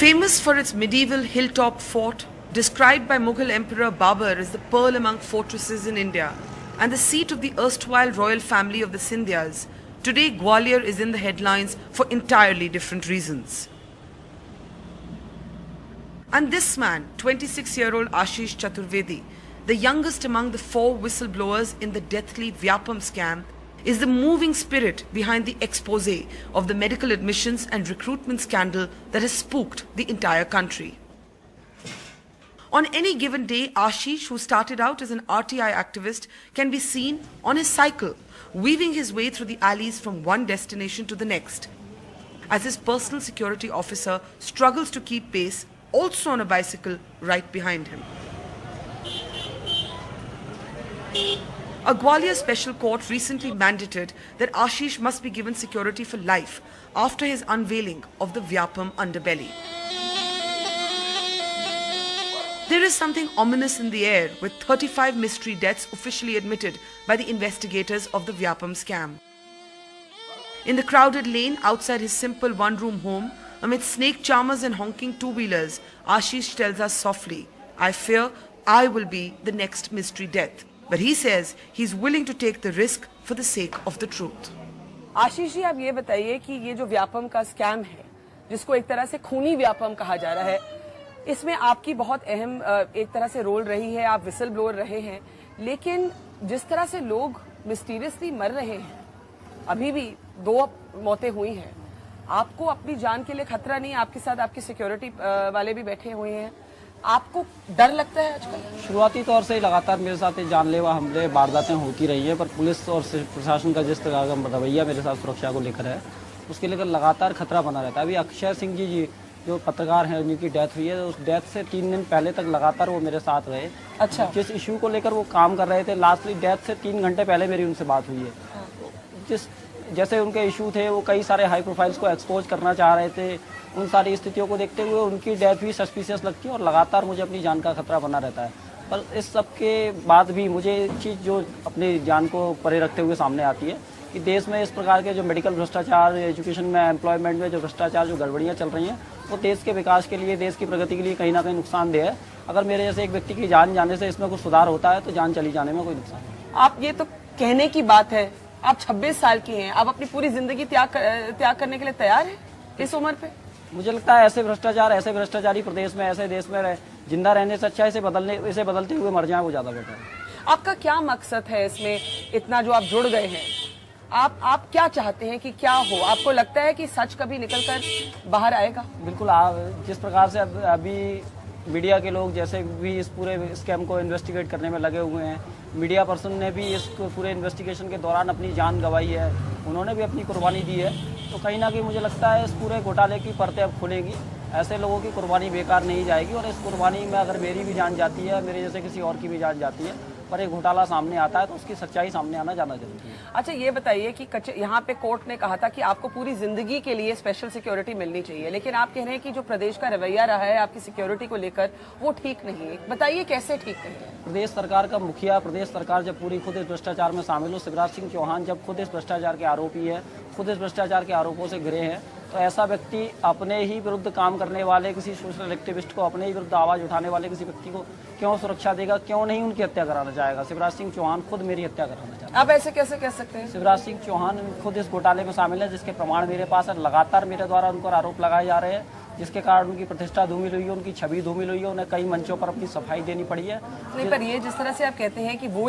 Famous for its medieval hilltop fort, described by Mughal Emperor Babur as the pearl among fortresses in India and the seat of the erstwhile royal family of the Scindias, today Gwalior is in the headlines for entirely different reasons. And this man, 26-year-old Ashish Chaturvedi, the youngest among the 4 whistleblowers in the deathly Vyapam scam, is the moving spirit behind the expose of the medical admissions and recruitment scandal that has spooked the entire country. On any given day, Ashish, who started out as an RTI activist, can be seen on his cycle, weaving his way through the alleys from one destination to the next, as his personal security officer struggles to keep pace, also on a bicycle right behind him. A Gwalior special court recently mandated that Ashish must be given security for life after his unveiling of the Vyapam underbelly. There is something ominous in the air with 35 mystery deaths officially admitted by the investigators of the Vyapam scam. In the crowded lane outside his simple one-room home, amid snake charmers and honking two-wheelers, Ashish tells us softly, "I fear I will be the next mystery death." But he says he's willing to take the risk for the sake of the truth. Ashish ji, आप ये बताइए कि ये जो व्यापम का scam है, जिसको एक तरह से खूनी व्यापम कहा जा रहा है, इसमें आपकी बहुत अहम एक तरह से रोल रही है। आप विसल ब्लोअर रहे हैं, लेकिन जिस तरह से लोग मिस्टीरियसली मर रहे हैं, अभी भी 2 मौतें हुई हैं, आपको अपनी जान के लिए खतरा नहीं? आपके साथ आपके सिक्योरिटी वाले भी बैठे हुए हैं, आपको डर लगता है आजकल? शुरुआती तौर से ही लगातार मेरे साथ जानलेवा हमले वारदातें होती रही है, पर पुलिस और प्रशासन का जिस तरह का रवैया मेरे साथ सुरक्षा को लेकर है, उसके लेकर लगातार खतरा बना रहता है। अभी अक्षय सिंह जी जो पत्रकार हैं, उनकी डेथ हुई है, उस डेथ से 3 दिन पहले तक लगातार वो मेरे साथ रहे। अच्छा। जिस इशू को लेकर वो काम कर रहे थे, लास्टली डेथ से 3 घंटे पहले मेरी उनसे बात हुई है। जैसे उनके इशू थे, वो कई सारे हाई प्रोफाइल्स को एक्सपोज करना चाह रहे थे। उन सारी स्थितियों को देखते हुए उनकी डेथ भी सस्पिशियस लगती है और लगातार मुझे अपनी जान का खतरा बना रहता है। पर इस सब के बाद भी मुझे एक चीज़ जो अपनी जान को परे रखते हुए सामने आती है कि देश में इस प्रकार के जो मेडिकल भ्रष्टाचार, एजुकेशन में, एम्प्लॉयमेंट में जो भ्रष्टाचार, जो गड़बड़ियाँ चल रही हैं, वो देश के विकास के लिए, देश की प्रगति के लिए कहीं ना कहीं नुकसानदेह है। अगर मेरे जैसे एक व्यक्ति की जान जाने से इसमें कुछ सुधार होता है तो जान चली जाने में कोई नुकसान नहीं। आप ये तो कहने की बात है, आप 26 साल की हैं, आप अपनी पूरी जिंदगी त्याग करने के लिए तैयार हैं इस उम्र पे? मुझे लगता है ऐसे भ्रष्टाचारी प्रदेश में, ऐसे देश में जिंदा रहने से अच्छा इसे बदलते हुए मर जाए वो ज्यादा बेटर है। आपका क्या मकसद है इसमें? इतना जो आप जुड़ गए हैं, आप क्या चाहते हैं कि क्या हो? आपको लगता है कि सच कभी निकलकर बाहर आएगा? बिल्कुल। जिस प्रकार से अभी मीडिया के लोग जैसे भी इस पूरे स्कैम को इन्वेस्टिगेट करने में लगे हुए हैं, मीडिया पर्सन ने भी इस पूरे इन्वेस्टिगेशन के दौरान अपनी जान गंवाई है, उन्होंने भी अपनी कुर्बानी दी है, तो कहीं ना कहीं मुझे लगता है इस पूरे घोटाले की परतें अब खुलेंगी। ऐसे लोगों की कुर्बानी बेकार नहीं जाएगी और इस कुर्बानी में अगर मेरी भी जान जाती है, मेरे जैसे किसी और की भी जान जाती है, पर एक घोटाला सामने आता है तो उसकी सच्चाई सामने आना ज़्यादा जरूरी है। अच्छा, ये बताइए कि यहाँ पे कोर्ट ने कहा था कि आपको पूरी जिंदगी के लिए स्पेशल सिक्योरिटी मिलनी चाहिए, लेकिन आप कह रहे हैं कि जो प्रदेश का रवैया रहा है आपकी सिक्योरिटी को लेकर, वो ठीक नहीं है। बताइए कैसे ठीक नहीं है? प्रदेश सरकार का मुखिया, प्रदेश सरकार जब पूरी खुद इस भ्रष्टाचार में शामिल हो, शिवराज सिंह चौहान जब खुद इस भ्रष्टाचार के आरोपी है, खुद इस भ्रष्टाचार के आरोपों से घिरे हैं, तो ऐसा व्यक्ति अपने ही विरुद्ध काम करने वाले किसी सोशल एक्टिविस्ट को, अपने ही विरुद्ध आवाज उठाने वाले किसी व्यक्ति को क्यों सुरक्षा देगा? क्यों नहीं उनकी हत्या कराना चाहेगा? शिवराज सिंह चौहान खुद मेरी हत्या कराना चाहते हैं। आप ऐसे कैसे कह सकते हैं? शिवराज सिंह चौहान खुद इस घोटाले में शामिल है, जिसके प्रमाण मेरे पास है। लगातार मेरे द्वारा उन पर आरोप लगाए जा रहे हैं, जिसके कारण उनकी प्रतिष्ठा धूमिल हुई है, उनकी छवि धूमिल हुई है, उन्हें कई मंचों पर अपनी सफाई देनी पड़ी है। नहीं, पर ये जिस तरह से आप कहते हैं कि वो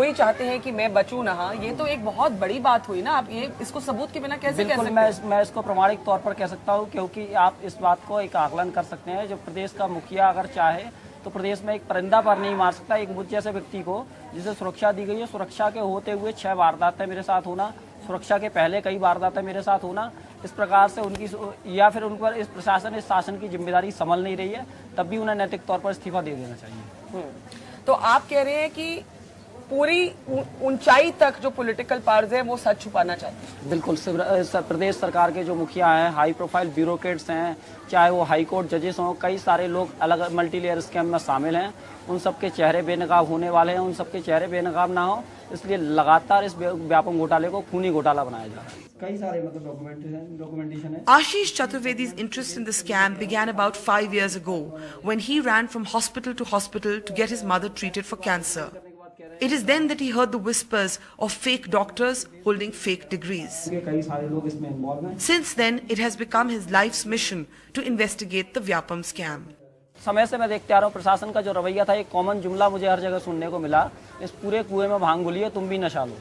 ही चाहते हैं कि मैं बचूं ना, ये तो एक बहुत बड़ी बात हुई ना। आप ये इसको सबूत के बिना कैसे कह सकते हैं? मैं इसको प्रमाणिक तौर पर कह सकता हूँ, क्योंकि आप इस बात को एक आकलन कर सकते हैं। जो प्रदेश का मुखिया अगर चाहे तो प्रदेश में एक परिंदा पर नहीं मार सकता। एक मुझ जैसे व्यक्ति को जिसे सुरक्षा दी गई है, सुरक्षा के होते हुए 6 वारदातें मेरे साथ होना, सुरक्षा के पहले कई वारदातें मेरे साथ होना, इस प्रकार से उनकी या फिर उन पर इस प्रशासन, इस शासन की जिम्मेदारी संभल नहीं रही है, तब भी उन्हें नैतिक तौर पर इस्तीफा दे देना चाहिए। तो आप कह रहे हैं कि पूरी ऊंचाई तक जो पॉलिटिकल पावर्स है वो सच छुपाना चाहते हैं। बिल्कुल प्रदेश सरकार के जो मुखिया हैं, हाई प्रोफाइल ब्यूरोक्रेट्स हैं, चाहे वो हाई कोर्ट जजेस हों, कई सारे लोग अलग मल्टी लेयर स्कैम में शामिल हैं। उन सबके चेहरे बेनकाब होने वाले हैं, उन सबके चेहरे बेनकाब ना हो, इसलिए लगातार इस व्यापम घोटाले को खूनी घोटाला बनाया जा रहा है। कई सारे डॉक्यूमेंटेशन है। Ashish Chaturvedi's interest in the scam began about 5 years ago when he ran from hospital to hospital to get his mother treated for cancer. It is then that he heard the whispers of fake doctors holding fake degrees. कई सारे लोग इसमें involve हैं। Since then, it has become his life's mission to investigate the Vyapam scam. समय से मैं देखते आ रहा हूँ प्रशासन का जो रवैया था, एक कॉमन जुमला मुझे हर जगह सुनने को मिला, इस पूरे कुएं में भांग घुली है, तुम भी नशा लो।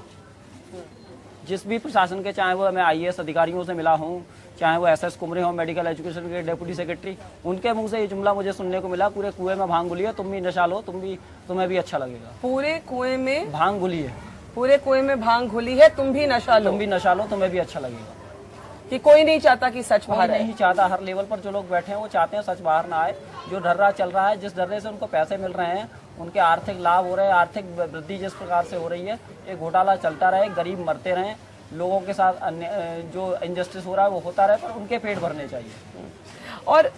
जिस भी प्रशासन के, चाहे वो मैं IAS अधिकारियों से मिला हूँ, चाहे वो SS कुमरे हों, मेडिकल एजुकेशन के डेप्यूटी सेक्रेटरी, उनके मुंह से ये जुमला मुझे सुनने को मिला, पूरे कुएं में भांग घुली है, तुम भी नशा लो, तुम्हें भी अच्छा लगेगा। पूरे कुएं में भांग घुली है, पूरे कुएं में भांग घुली है, तुम भी नशा लो, तुम्हें भी अच्छा लगेगा। कि कोई नहीं चाहता कि सच बाहर आए। नहीं चाहता, हर लेवल पर जो लोग बैठे हैं वो चाहते हैं सच बाहर ना आए। जो ढर्रा चल रहा है, जिस ढर्रे से उनको पैसे मिल रहे हैं, उनके आर्थिक लाभ हो रहे हैं, आर्थिक वृद्धि जिस प्रकार से हो रही है, ये घोटाला चलता रहे, गरीब मरते रहे, लोगों के साथ जो इनजस्टिस हो रहा है वो होता रहे, पर उनके पेट भरने चाहिए। और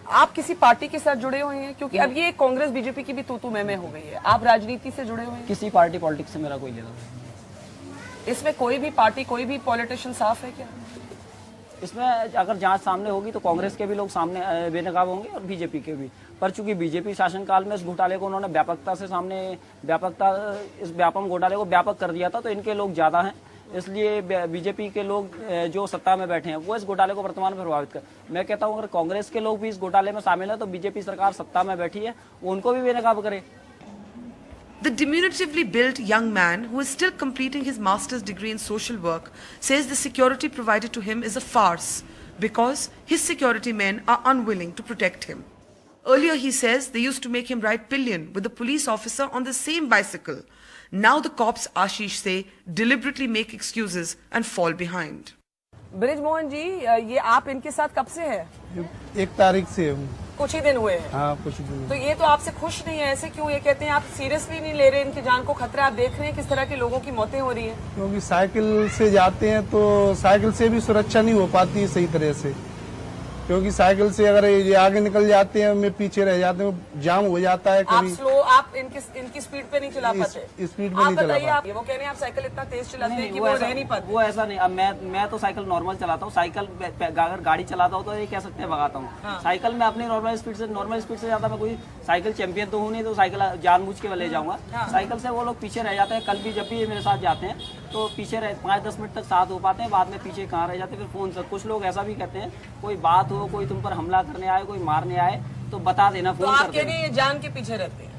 आप किसी पार्टी के साथ जुड़े हुए हैं? क्योंकि अब ये कांग्रेस बीजेपी की भी तू मैं हो गई है, आप राजनीति से जुड़े हुए हैं? किसी पार्टी पॉलिटिक्स से मेरा कोई लेना नहीं। इसमें कोई भी पार्टी, कोई भी पॉलिटिशियन साफ है क्या? इसमें अगर जांच सामने होगी तो कांग्रेस के भी लोग सामने बेनकाब होंगे और बीजेपी के भी, पर चूंकि बीजेपी शासनकाल में इस घोटाले को उन्होंने इस व्यापम घोटाले को व्यापक कर दिया था, तो इनके लोग ज्यादा हैं, इसलिए बीजेपी के लोग जो सत्ता में बैठे हैं वो इस घोटाले को वर्तमान में प्रभावित कर। मैं कहता हूं अगर कांग्रेस के लोग भी इस घोटाले में शामिल है तो बीजेपी सरकार सत्ता में बैठी है, वो उनको भी बेनकाब करे। The diminutively built young man, who is still completing his master's degree in social work, says the security provided to him is a farce because his security men are unwilling to protect him. Earlier, he says they used to make him ride pillion with the police officer on the same bicycle. Now the cops, Ashish say, deliberately make excuses and fall behind. Brijmohan जी, ये आप इनके साथ कब से है? 1 तारीख से हूँ। कुछ ही दिन हुए हैं। हाँ, कुछ ही दिन। तो ये तो आपसे खुश नहीं है, ऐसे क्यों? ये कहते हैं आप सीरियसली नहीं ले रहे, इनकी जान को खतरा। आप देख रहे हैं किस तरह के लोगों की मौतें हो रही है। क्योंकि साइकिल से जाते हैं तो साइकिल से भी सुरक्षा नहीं हो पाती है सही तरह से, क्योंकि साइकिल से अगर ये आगे निकल जाते हैं, मैं पीछे रह जाते हैं, जाम हो जाता है कभी। आप इनकी स्पीड पे नहीं चला पाते? स्पीड पे नहीं चला पाते। वो कह रहे हैं आप साइकिल इतना तेज चलाते हैं कि वो रह नहीं पाते। वो ऐसा नहीं, अब मैं तो साइकिल नॉर्मल चलाता हूँ, साइकिल अगर गाड़ी चलाता हूँ तो ये कह सकते हैं भगाता हूँ। हाँ। साइकिल में अपनी नॉर्मल स्पीड से जाता, मैं कोई साइकिल चैंपियन तो हूँ नहीं, तो साइकिल जानबूझ के ले जाऊंगा। हाँ। साइकिल से वो लोग पीछे रह जाते हैं। कल भी जब भी ये मेरे साथ जाते हैं तो पीछे 5-10 मिनट तक साथ हो पाते हैं, बाद में पीछे कहाँ रह जाते हैं, फिर फोन से। कुछ लोग ऐसा भी कहते हैं, कोई बात हो, कोई तुम पर हमला करने आए, कोई मारने आए तो बता देना, फोन कर देना। तो आप कह रहे हैं जान के पीछे रहते हैं?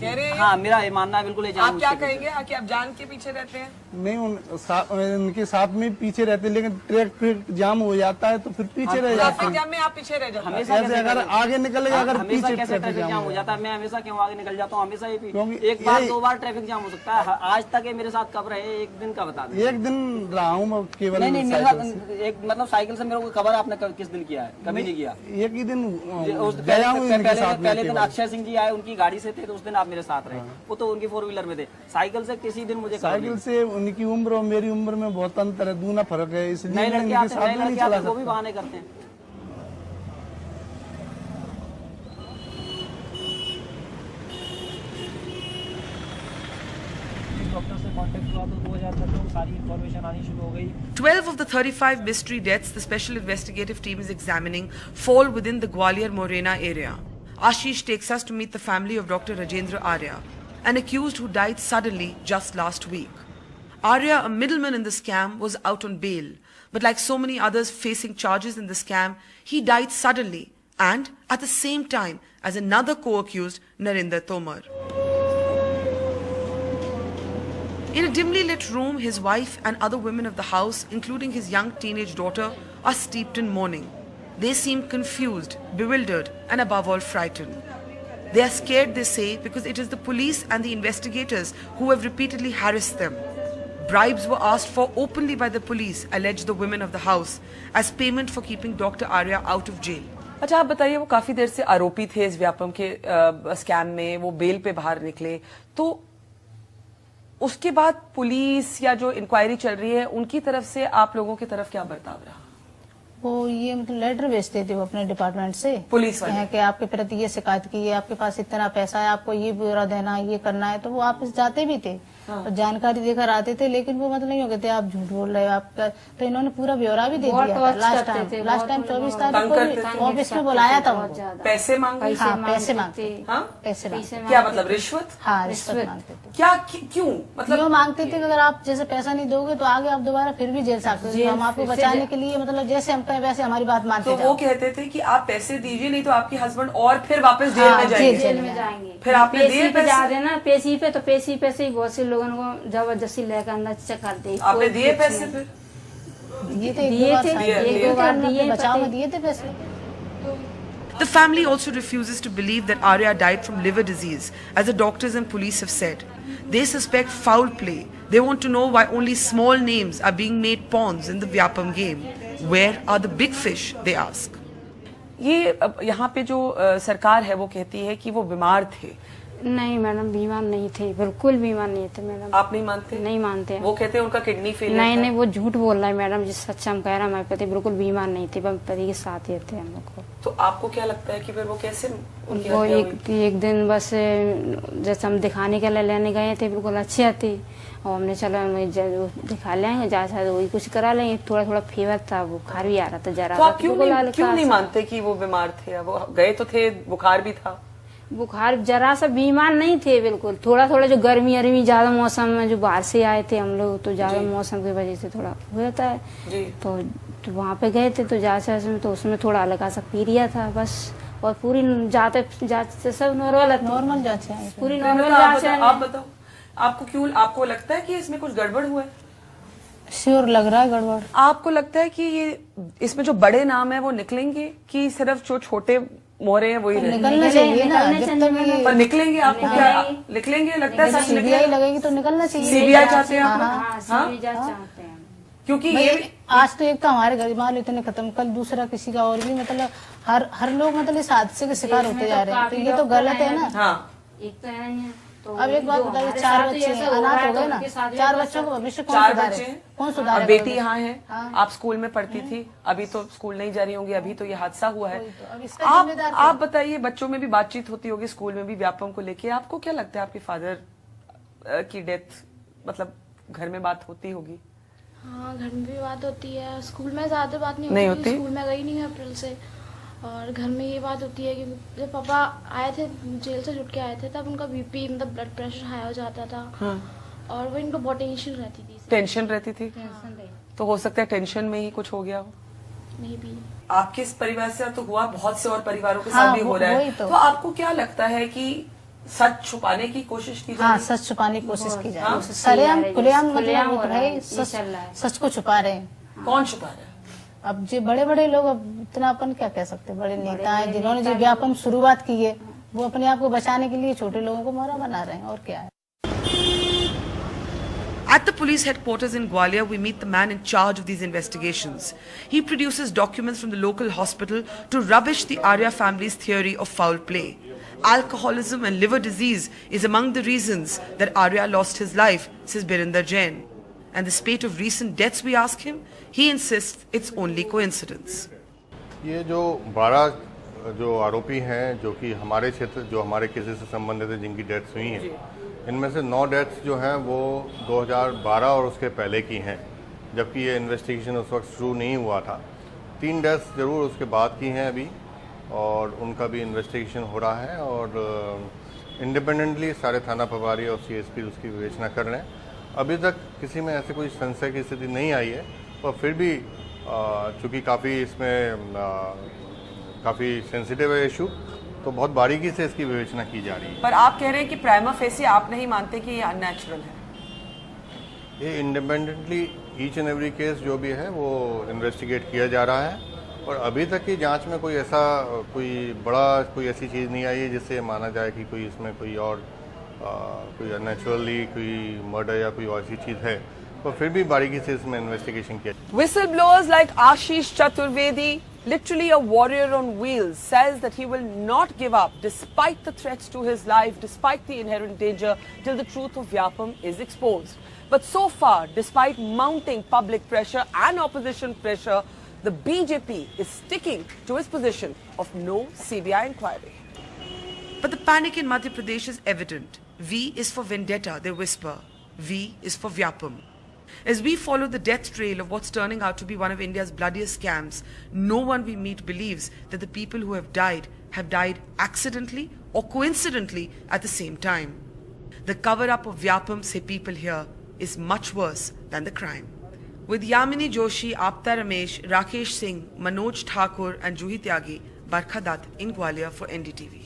कह रहे हैं? हाँ, मेरा ये मानना है बिल्कुल। आप क्या कहेंगे कि आप जान के पीछे रहते हैं? नहीं, उनके साथ में पीछे रहते, लेकिन ट्रैफिक जाम हो जाता है तो फिर पीछे रह जाते ट्रैफिक जाम में आप पीछे रह जाते हैं? हमेशा अगर आगे निकल गया, अगर पीछे कैसे ट्रैफिक जाम हो जाता है? मैं हमेशा क्यों आगे निकल जाता हूँ? हमेशा ही क्योंकि 1 बार 2 बार ट्रैफिक जाम हो सकता है। आज तक ये मेरे साथ कब रहे, एक दिन का बता दें। 1 दिन रहा हूँ मैं केवल। नहीं, मेरे साथ एक मतलब साइकिल से मेरे को खबर आपने किस दिन किया है? कभी नहीं किया। 1 ही दिन गया हूँ। पहले दिन अक्षय सिंह जी आए, उनकी गाड़ी से थे, तो उस दिन आप मेरे साथ रहे। वो तो उनकी 4 व्हीलर में थे। साइकिल से किसी दिन मुझे साइकिल से उनकी उम्र और मेरी उम्र में बहुत अंतर है, दूना फर्क है, इसलिए नए लड़के नहीं चला वो भी बहाने करते हैं। डॉक्टर से कांटेक्ट हुआ तो 2000 तक सारी इंफॉर्मेशन आनी शुरू हो गई। 12 of the 35 mystery deaths the special investigative team is examining fall within the Gwalior-Morena area. Ashish takes us to meet the family of Dr. Rajendra Arya, an accused who died suddenly just last week. Arya, a middleman in the scam, was out on bail, but like so many others facing charges in the scam, he died suddenly and at the same time as another co-accused, Narinder Tomar. In a dimly lit room, his wife and other women of the house, including his young teenage daughter, are steeped in mourning. They seem confused, bewildered, and above all frightened. They are scared, they say, because it is the police and the investigators who have repeatedly harassed them. Bribes were asked for openly by the police, allege the women of the house, as payment for keeping Dr. Arya out of jail. अच्छा, आप बताइए, वो काफी देर से आरोपी थे इस व्यापम के स्कैम में, वो बेल पे बाहर निकले, तो उसके बाद पुलिस या जो इंक्वायरी चल रही है उनकी तरफ से आप लोगों की तरफ क्या बर्ताव रहा? वो ये मतलब लेटर भेजते थे वो अपने डिपार्टमेंट से, पुलिस वाले कहें कि आपके प्रति ये शिकायत की है, आपके पास इतना पैसा है, आपको ये ब्यौरा देना है, ये करना है, तो वो वापस जाते भी थे और जानकारी देकर आते थे, लेकिन वो मतलब नहीं हो गए थे आप झूठ बोल रहे हो आपका, तो इन्होंने पूरा ब्यौरा भी दे दिया था। लास्ट टाइम 24 तारीख को ऑफिस में बुलाया था उनको। पैसे मांगे? हाँ, पैसे मांगते थे। हाँ? पैसे मांगते थे। क्या मतलब रिश्वत? हाँ, रिश्वत मांगते थे। क्या क्यों मतलब? वो मांगते थे कि अगर आप जैसे पैसा नहीं दोगे तो आगे आप दोबारा फिर भी जेल सकते हो, हम आपको बचाने के लिए मतलब जैसे हम कहें वैसे हमारी बात मानते तो वो कहते थे कि आप पैसे दीजिए नहीं तो आपके हस्बैंड और फिर वापस जेल में जाएंगे। जेल में जाएंगे। फिर आपने दिए पैसे? जा रहे ना पेशी पे, तो पेशी पे से ही बहुत से लोगों को जबरदस्ती लेकर अंदर चकर दे। आपने दिए पैसे? फिर दिए थे, एक दो बार दिए, बचाव में दिए थे पैसे। The family also refuses to believe that Arya died from liver disease, as the doctors and police have said. They suspect foul play. They want to know why only small names are being made pawns in the Vyapam game. Where are the big fish, they ask. ये यहाँ पे जो सरकार है वो कहती है कि वो बीमार थे। नहीं मैडम, बीमार नहीं थे, बिल्कुल बीमार नहीं थे मैडम। आप नहीं मानते? नहीं मानते। वो कहते हैं उनका किडनी फेल। नहीं, वो झूठ बोल रहा है मैडम, जिस सच्चा हम कह रहे हैं, हमारे पति बिल्कुल बीमार नहीं थे, पति के साथ ही थे हम लोग को। तो आपको क्या लगता है कि फिर वो कैसे उनकी वो हत्या हुई? एक दिन बस जैसे हम दिखाने के लिए लेने गए थे, बिल्कुल अच्छे थे और हमने चलो दिखा लेंगे, जैसा वही कुछ करा लेंगे। थोड़ा फीवर था, बुखार भी आ रहा था जरा। तो आप क्यों नहीं मानते कि वो बीमार थे? वो गए तो थे, बुखार भी था। बुखार जरा सा बीमार नहीं थे बिल्कुल, थोड़ा जो गर्मी ज्यादा मौसम में जो बाहर से आए थे हम लोग, तो ज्यादा मौसम की वजह से थोड़ा हो जाता है। तो वहाँ पे गए थे तो जांच तो उसमें थोड़ा हल्का सा पी लिया था बस, और पूरी जांच सब नॉर्मल जांच है, पूरी नॉर्मल जांच है। आप बताओ, आपको लगता है कि इसमें कुछ गड़बड़ हुआ है? श्योर लग रहा है गड़बड़। आपको लगता है कि ये इसमें जो बड़े नाम है वो निकलेंगे कि सिर्फ जो छोटे मोहरे हैं वही निकलना चाहिए ना, जब तक ये पर निकलेंगे? आपको क्या निकलेंगे लगता है? सच सीबीआई लगेगी तो निकलना चाहिए। सीबीआई चाहते हैं आप? चाहते हैं क्योंकि ये आज तो एक तो हमारे घर माल इतने खत्म, कल दूसरा किसी का और भी, मतलब हर लोग मतलब इस हादसे के शिकार होते जा रहे हैं, तो ये तो गलत है ना। हाँ, एक तो है। तो अब एक बात बताइए, 4 बच्चे अनाथ हो गए ना, 4 बच्चों को भविष्य कौन 4 सुधारे? बच्चे कौन और सुधारे? बेटी यहाँ है। आप स्कूल में पढ़ती थी, अभी तो स्कूल नहीं जा रही होंगी, अभी तो ये हादसा हुआ है। आप बताइए, बच्चों में भी बातचीत होती होगी, स्कूल में भी व्यापम को लेके, आपको क्या लगता है आपके फादर की डेथ मतलब घर में बात होती होगी? हाँ, घर में भी बात होती है, स्कूल में ज्यादा बात नहीं होती। स्कूल में गई नहीं है अप्रैल से, और घर में ये बात होती है कि जब पापा आए थे जेल से छुट के आए थे, तब उनका बीपी मतलब ब्लड प्रेशर हाई हो जाता था। हाँ। और वो इनको बहुत टेंशन रहती थी। टेंशन रहती थी? तो हो सकता है टेंशन में ही कुछ हो गया हो। नहीं भी आपके इस परिवार से तो हुआ, बहुत से और परिवारों के साथ भी हो रहा है। तो आपको क्या लगता है कि सच छुपाने की कोशिश की जाए? हाँ, सच छुपाने की कोशिश की जाए। सरेआम खुलेआम मतलब सच को छुपा रहे हैं। कौन छुपा रहा है? अब जो बड़े लोग, अब इतना अपन क्या कह सकते, बड़े नेता हैं जिन्होंने जो व्यापम शुरुआत की है, वो अपने आप को बचाने के लिए छोटे लोगों को मोहरा बना रहे हैं, और क्या है। At the police headquarters in Gwalior, we meet the man in charge of these investigations. He produces documents from the local hospital to rubbish the Arya family's theory of foul play. Alcoholism and liver disease is among the reasons that Arya lost his life, says Birinder Jain. And the spate of recent deaths, we ask him, he insists it's only coincidence. ये जो 12 जो आरोपी हैं जो कि हमारे क्षेत्र, जो हमारे किसी से संबंधित है, जिनकी डेथ्स हुई हैं, इनमें से 9 डेथ्स जो हैं वो 2012 और उसके पहले की हैं, जबकि ये इन्वेस्टिगेशन उस वक्त शुरू नहीं हुआ था। 3 डेथ्स ज़रूर उसके बाद की हैं अभी, और उनका भी इन्वेस्टिगेशन हो रहा है, और इंडिपेंडेंटली सारे थाना प्रभारी और CSP उसकी विवेचना कर रहे हैं। अभी तक किसी में ऐसे कोई संशय की स्थिति नहीं आई है, और फिर भी चूँकि काफ़ी इसमें काफ़ी सेंसिटिव है इशू, तो बहुत बारीकी से इसकी विवेचना की जा रही है। पर आप कह रहे हैं कि प्राइमा फेसी आप नहीं मानते कि ये अननेचुरल है? ये independently each and every case जो भी है वो इन्वेस्टिगेट किया जा रहा है, और अभी तक की जांच में कोई ऐसी चीज़ नहीं आई है जिससे माना जाए कि कोई इसमें कोई और कोई अननेचुरली कोई मर्डर या कोई और ऐसी चीज़ है। तो फिर भी बारीकी से इसमें इन्वेस्टिगेशन किया। Whistleblowers like Ashish Chaturvedi, literally a warrior on wheels, says that he will not give up despite the threats to his life, despite the inherent danger, till the truth of Vyapam is exposed. But so far, despite mounting public pressure and opposition pressure, the BJP is sticking to its position of no CBI inquiry. But the panic in Madhya Pradesh is evident. V is for vendetta, they whisper. V is for Vyapam. As we follow the death trail of what's turning out to be one of India's bloodiest scams, no one we meet believes that the people who have died accidentally or coincidentally at the same time. The cover-up of Vyapam, say people here, is much worse than the crime. With Yamini Joshi, Apta Ramesh, Rakesh Singh, Manoj Thakur and Juhi Tyagi, Barkha Dutt in Gwalior for NDTV.